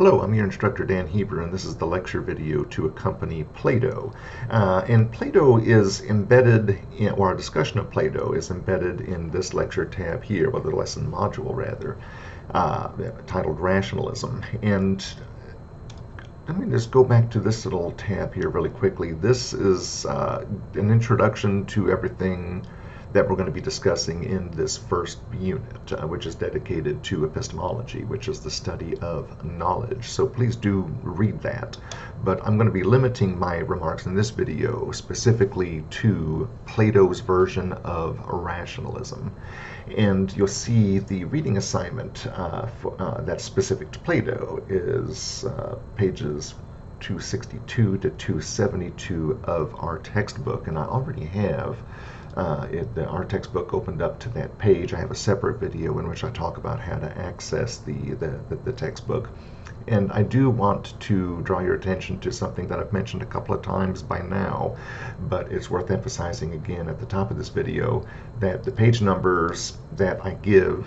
Hello, I'm your instructor Dan Heber, and this is the lecture video to accompany Plato. And Plato is embedded in, or our discussion of Plato is embedded in this lecture tab here, or the lesson module rather, titled Rationalism. And let me just go back to this little tab here really quickly. This is an introduction to everything that we're going to be discussing in this first unit, which is dedicated to epistemology, which is the study of knowledge. So please do read that. But I'm going to be limiting my remarks in this video specifically to Plato's version of rationalism. And you'll see the reading assignment that's specific to Plato is pages 262 to 272 of our textbook, and I already have our textbook opened up to that page. I have a separate video in which I talk about how to access the textbook. And I do want to draw your attention to something that I've mentioned a couple of times by now, but it's worth emphasizing again at the top of this video that the page numbers that I give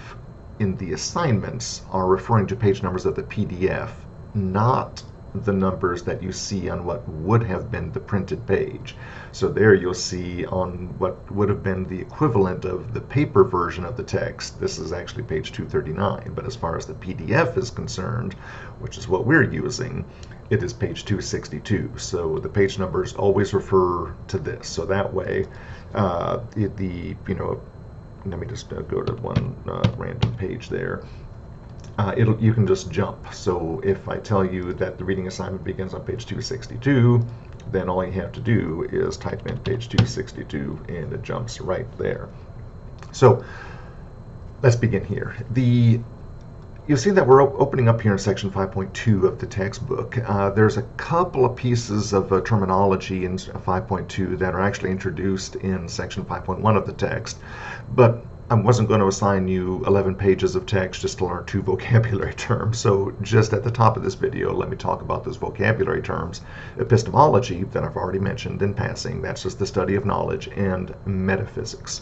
in the assignments are referring to page numbers of the PDF, not the numbers that you see on what would have been the printed page. So there you'll see on what would have been the equivalent of the paper version of the text, this is actually page 239, but as far as the PDF is concerned, which is what we're using, it is page 262. So the page numbers always refer to this. So that way, let me just go to one random page there. You can just jump. So if I tell you that the reading assignment begins on page 262, then all you have to do is type in page 262 and it jumps right there. So let's begin here. You'll see that we're opening up here in section 5.2 of the textbook. There's a couple of pieces of terminology in 5.2 that are actually introduced in section 5.1 of the text, but I wasn't going to assign you 11 pages of text just to learn 2 vocabulary terms. So just at the top of this video, let me talk about those vocabulary terms. Epistemology, that I've already mentioned in passing, that's just the study of knowledge, and metaphysics.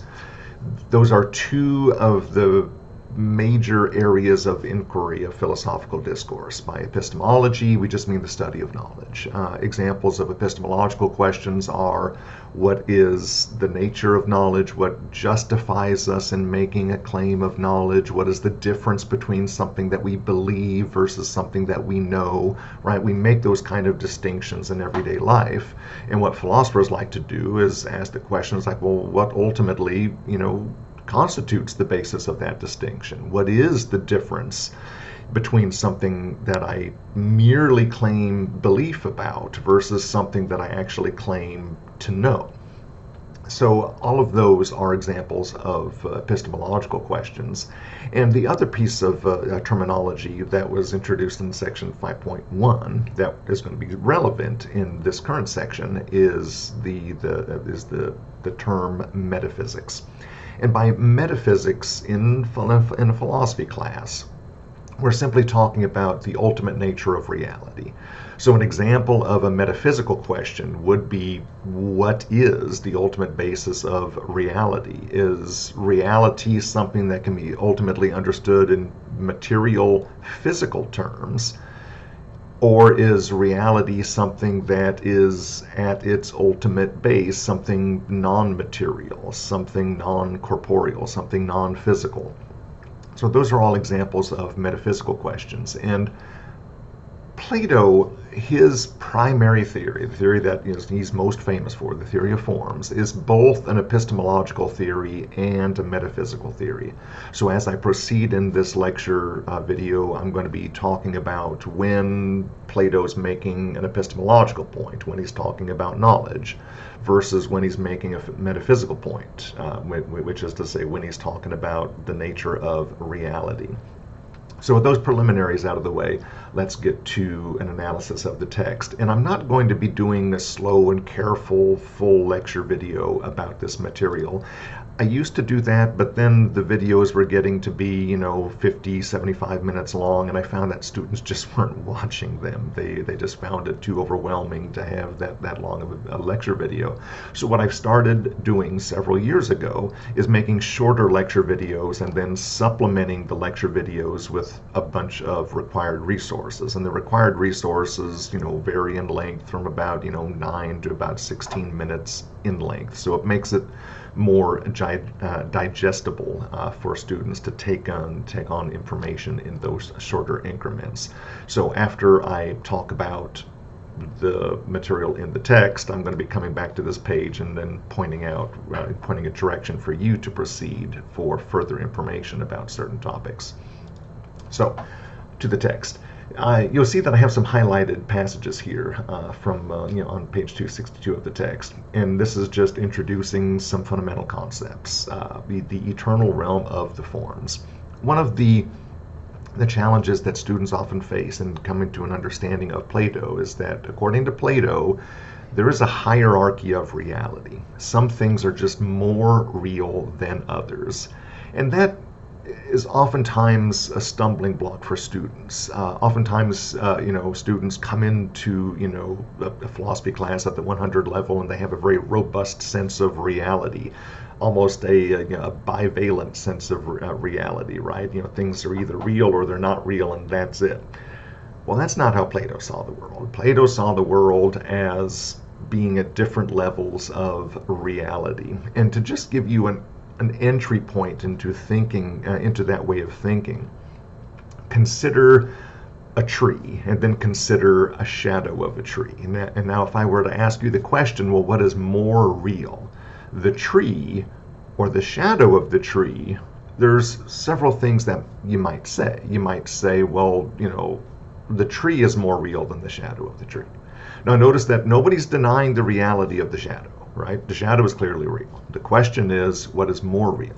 Those are 2 of the major areas of inquiry of philosophical discourse. By epistemology, we just mean the study of knowledge. Examples of epistemological questions are: what is the nature of knowledge? What justifies us in making a claim of knowledge? What is the difference between something that we believe versus something that we know, right? We make those kind of distinctions in everyday life. And what philosophers like to do is ask the questions like, well, what ultimately, constitutes the basis of that distinction? What is the difference between something that I merely claim belief about versus something that I actually claim to know? So all of those are examples of epistemological questions. And the other piece of terminology that was introduced in section 5.1 that is going to be relevant in this current section is the term metaphysics. And by metaphysics in a philosophy class, we're simply talking about the ultimate nature of reality. So an example of a metaphysical question would be, what is the ultimate basis of reality? Is reality something that can be ultimately understood in material, physical terms? Or is reality something that is at its ultimate base, something non-material, something non-corporeal, something non-physical? So those are all examples of metaphysical questions. And Plato, his primary theory, the theory that he's most famous for, the theory of forms, is both an epistemological theory and a metaphysical theory. So as I proceed in this lecture video, I'm going to be talking about when Plato's making an epistemological point, when he's talking about knowledge, versus when he's making a metaphysical point, which is to say when he's talking about the nature of reality. So with those preliminaries out of the way, let's get to an analysis of the text. And I'm not going to be doing a slow and careful full lecture video about this material. I used to do that, but then the videos were getting to be, 50, 75 minutes long, and I found that students just weren't watching them. They just found it too overwhelming to have that long of a lecture video. So what I've started doing several years ago is making shorter lecture videos and then supplementing the lecture videos with a bunch of required resources. And the required resources, vary in length from about, 9 to about 16 minutes in length. So it makes it more digestible for students to take on information in those shorter increments. So after I talk about the material in the text, I'm going to be coming back to this page and then pointing a direction for you to proceed for further information about certain topics. So, to the text. You'll see that I have some highlighted passages here from on page 262 of the text, and this is just introducing some fundamental concepts, the eternal realm of the forms. One of the challenges that students often face in coming to an understanding of Plato is that, according to Plato, there is a hierarchy of reality. Some things are just more real than others, and that is oftentimes a stumbling block for students. Oftentimes, students come into, a philosophy class at the 100 level and they have a very robust sense of reality, almost a bivalent sense of reality, right? Things are either real or they're not real, and that's it. Well, that's not how Plato saw the world. Plato saw the world as being at different levels of reality. And to just give you an entry point into thinking, into that way of thinking, consider a tree and then consider a shadow of a tree. And now if I were to ask you the question, well, what is more real, the tree or the shadow of the tree? There's several things that you might say. You might say, well, the tree is more real than the shadow of the tree. Now notice that nobody's denying the reality of the shadow, right? The shadow is clearly real. The question is, what is more real?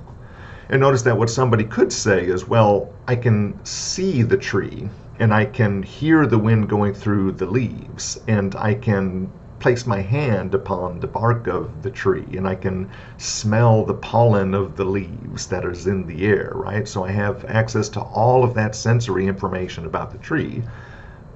And notice that what somebody could say is, well, I can see the tree and I can hear the wind going through the leaves, and I can place my hand upon the bark of the tree and I can smell the pollen of the leaves that is in the air, right? So I have access to all of that sensory information about the tree,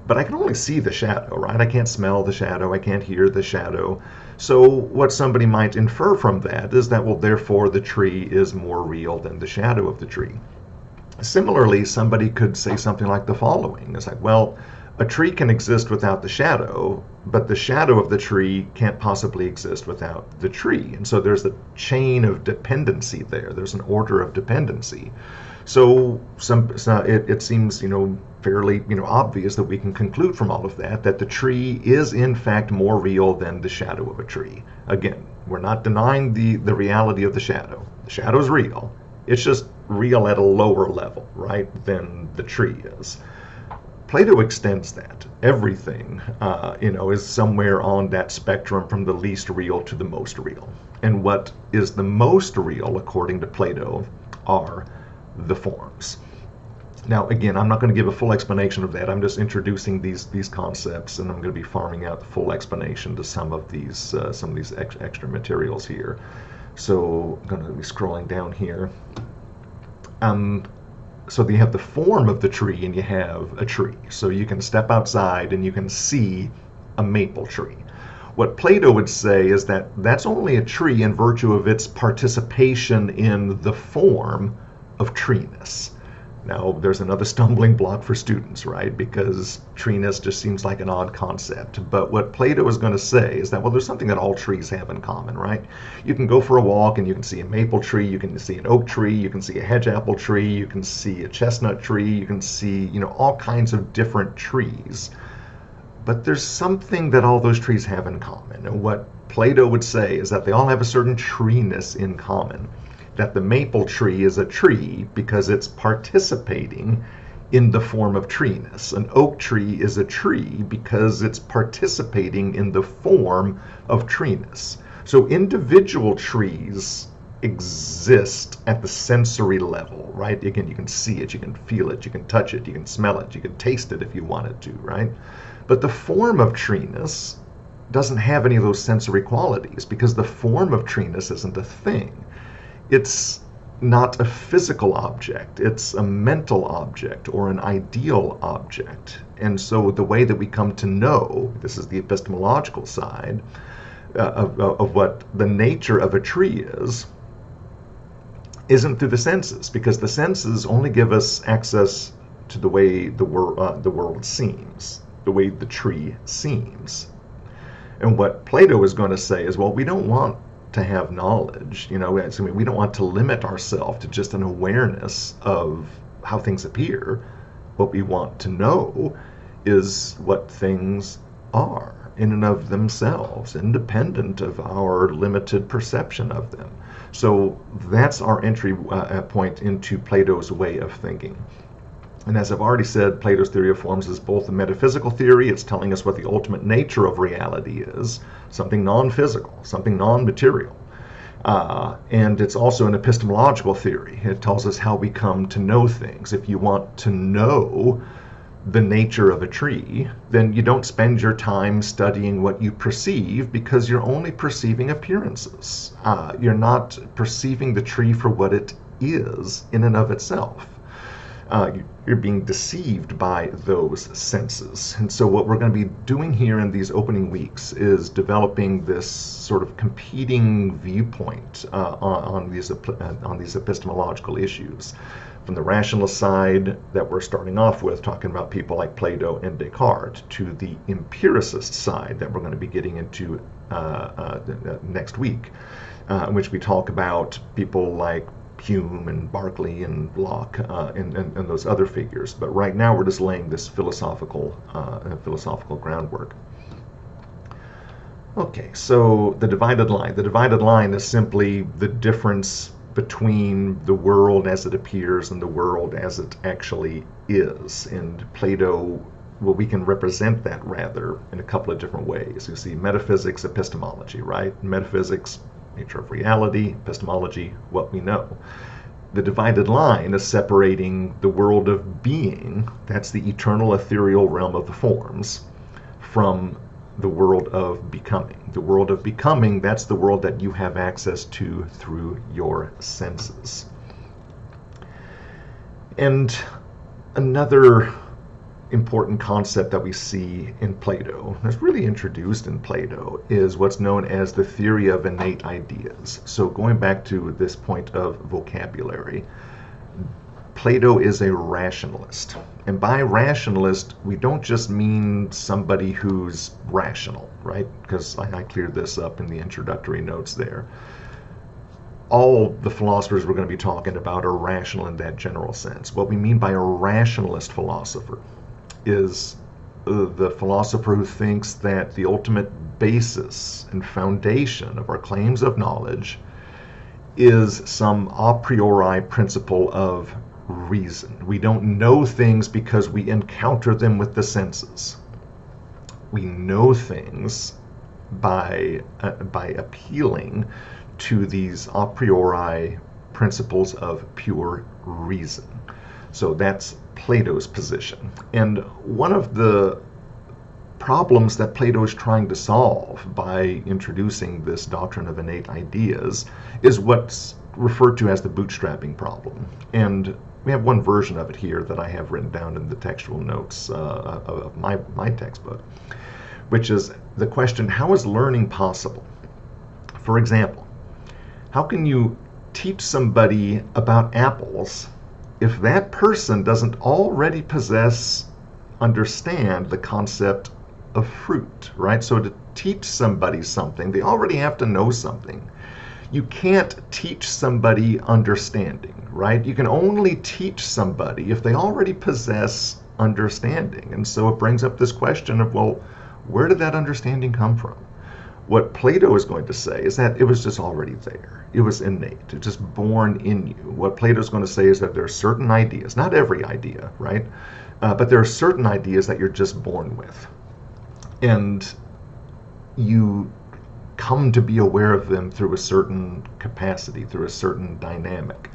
but I can only see the shadow, right? I can't smell the shadow, I can't hear the shadow. So what somebody might infer from that is that, well, therefore the tree is more real than the shadow of the tree. Similarly, somebody could say something like the following. It's like, well, a tree can exist without the shadow, but the shadow of the tree can't possibly exist without the tree. And so there's a chain of dependency there. There's an order of dependency. So it seems, fairly, obvious that we can conclude from all of that the tree is in fact more real than the shadow of a tree. Again, we're not denying the reality of the shadow. The shadow is real. It's just real at a lower level, right, than the tree is. Plato extends that. Everything, is somewhere on that spectrum from the least real to the most real. And what is the most real, according to Plato, are the forms. Now, again, I'm not going to give a full explanation of that. I'm just introducing these concepts, and I'm going to be farming out the full explanation to some of these extra materials here. So I'm going to be scrolling down here. So you have the form of the tree and you have a tree. So you can step outside and you can see a maple tree. What Plato would say is that that's only a tree in virtue of its participation in the form of treeness. Now, there's another stumbling block for students, right? Because treeness just seems like an odd concept. But what Plato is going to say is that, well, there's something that all trees have in common, right? You can go for a walk and you can see a maple tree, you can see an oak tree, you can see a hedge apple tree, you can see a chestnut tree, you can see, all kinds of different trees. But there's something that all those trees have in common. And what Plato would say is that they all have a certain treeness in common. That the maple tree is a tree because it's participating in the form of treeness. An oak tree is a tree because it's participating in the form of treeness. So individual trees exist at the sensory level, right? Again, you can see it, you can feel it, you can touch it, you can smell it, you can taste it if you wanted to, right? But the form of treeness doesn't have any of those sensory qualities because the form of treeness isn't a thing. it's not a physical object, it's a mental object or an ideal object. And so the way that we come to know, this is the epistemological side of what the nature of a tree is, isn't through the senses, because the senses only give us access to the way the world seems, the way the tree seems. And what Plato is going to say is, well, we don't want to have knowledge, we don't want to limit ourselves to just an awareness of how things appear. What we want to know is what things are in and of themselves, independent of our limited perception of them. So that's our entry point into Plato's way of thinking. And as I've already said, Plato's theory of forms is both a metaphysical theory, it's telling us what the ultimate nature of reality is, something non-physical, something non-material. And it's also an epistemological theory. It tells us how we come to know things. If you want to know the nature of a tree, then you don't spend your time studying what you perceive, because you're only perceiving appearances. You're not perceiving the tree for what it is in and of itself. You're being deceived by those senses. And so what we're going to be doing here in these opening weeks is developing this sort of competing viewpoint on these epistemological issues. From the rationalist side that we're starting off with, talking about people like Plato and Descartes, to the empiricist side that we're going to be getting into next week, in which we talk about people like Hume and Berkeley and Locke and those other figures. But right now we're just laying this philosophical groundwork. Okay, so the divided line. The divided line is simply the difference between the world as it appears and the world as it actually is. And Plato, well, we can represent that rather in a couple of different ways. You see, metaphysics, epistemology, right? Metaphysics, nature of reality; epistemology, what we know. The divided line is separating the world of being, that's the eternal ethereal realm of the forms, from the world of becoming. The world of becoming, that's the world that you have access to through your senses. And another important concept that we see in Plato, that's really introduced in Plato, is what's known as the theory of innate ideas. So going back to this point of vocabulary, Plato is a rationalist. And by rationalist, we don't just mean somebody who's rational, right? Because I cleared this up in the introductory notes there. All the philosophers we're going to be talking about are rational in that general sense. What we mean by a rationalist philosopher is the philosopher who thinks that the ultimate basis and foundation of our claims of knowledge is some a priori principle of reason. We don't know things because we encounter them with the senses. We know things by appealing to these a priori principles of pure reason. So that's Plato's position. And one of the problems that Plato is trying to solve by introducing this doctrine of innate ideas is what's referred to as the bootstrapping problem. And we have one version of it here that I have written down in the textual notes of my textbook, which is the question, how is learning possible? For example, how can you teach somebody about apples if that person doesn't already understand the concept of fruit, right? So to teach somebody something, they already have to know something. You can't teach somebody understanding, right? You can only teach somebody if they already possess understanding. And so it brings up this question of, well, where did that understanding come from? What Plato is going to say is that it was just already there. It was innate. It's just born in you. What Plato is going to say is that there are certain ideas, not every idea, right? But there are certain ideas that you're just born with. And you come to be aware of them through a certain capacity, through a certain dynamic.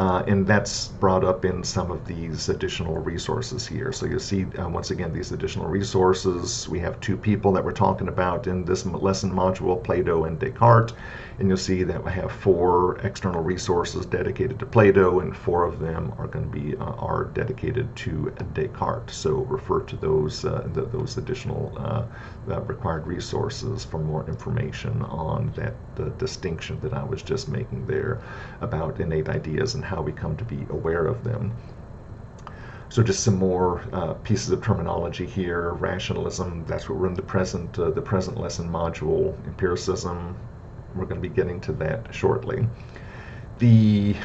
And that's brought up in some of these additional resources here. So you'll see, once again, these additional resources. We have two people that we're talking about in this lesson module, Plato and Descartes. And you'll see that we have 4 external resources dedicated to Plato, and 4 of them are going to be are dedicated to Descartes. So refer to those additional required resources for more information on that distinction that I was just making there about innate ideas and how we come to be aware of them. So just some more pieces of terminology here. Rationalism, that's what we're in the present lesson module. Empiricism, we're going to be getting to that shortly. The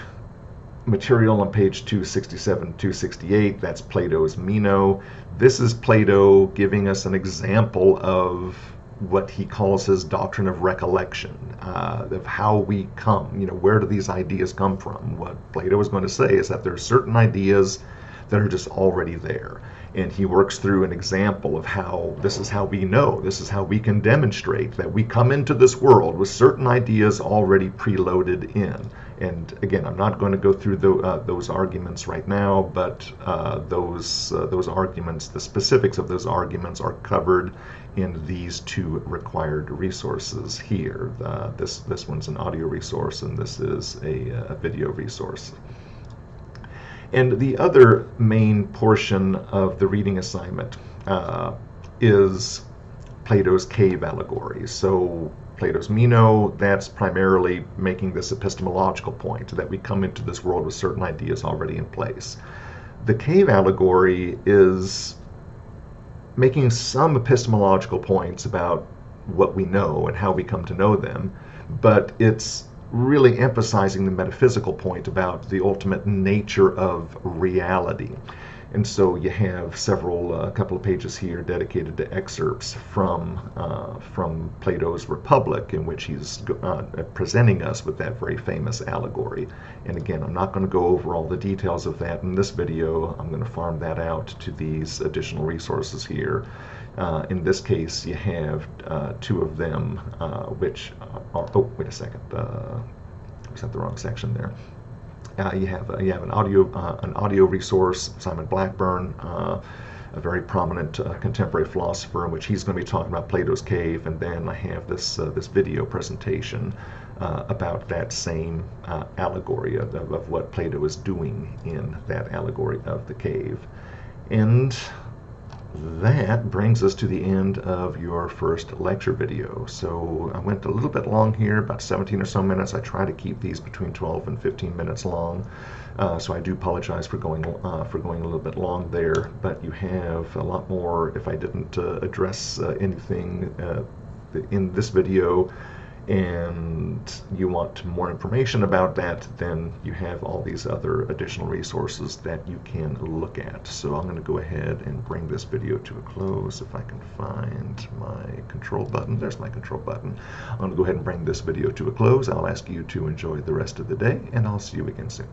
material on page 267, 268, that's Plato's Meno. This is Plato giving us an example of what he calls his doctrine of recollection, of how we come, where do these ideas come from? What Plato is going to say is that there are certain ideas that are just already there. And he works through an example of how this is how we know, this is how we can demonstrate that we come into this world with certain ideas already preloaded in. And again, I'm not going to go through those arguments right now, but those arguments, the specifics of those arguments are covered in these 2 required resources here. This one's an audio resource, and this is a video resource. And the other main portion of the reading assignment is Plato's cave allegory. So Plato's Meno, that's primarily making this epistemological point that we come into this world with certain ideas already in place. The cave allegory is making some epistemological points about what we know and how we come to know them, but it's really emphasizing the metaphysical point about the ultimate nature of reality. And so you have a couple of pages here dedicated to excerpts from Plato's Republic, in which he's presenting us with that very famous allegory. And again, I'm not going to go over all the details of that in this video. I'm going to farm that out to these additional resources here. In this case, you have 2 of them, which are, oh, wait a second, I was at the wrong section there. You have an audio resource, Simon Blackburn, a very prominent contemporary philosopher, in which he's going to be talking about Plato's cave, and then I have this video presentation about that same allegory of what Plato is doing in that allegory of the cave. And that brings us to the end of your first lecture video. So I went a little bit long here, about 17 or so minutes. I try to keep these between 12 and 15 minutes long. So I do apologize for going a little bit long there, but you have a lot more. If I didn't address anything in this video, and you want more information about that, then you have all these other additional resources that you can look at. So I'm going to go ahead and bring this video to a close. If I can find my control button, there's my control button. I'm going to go ahead and bring this video to a close. I'll ask you to enjoy the rest of the day, and I'll see you again soon.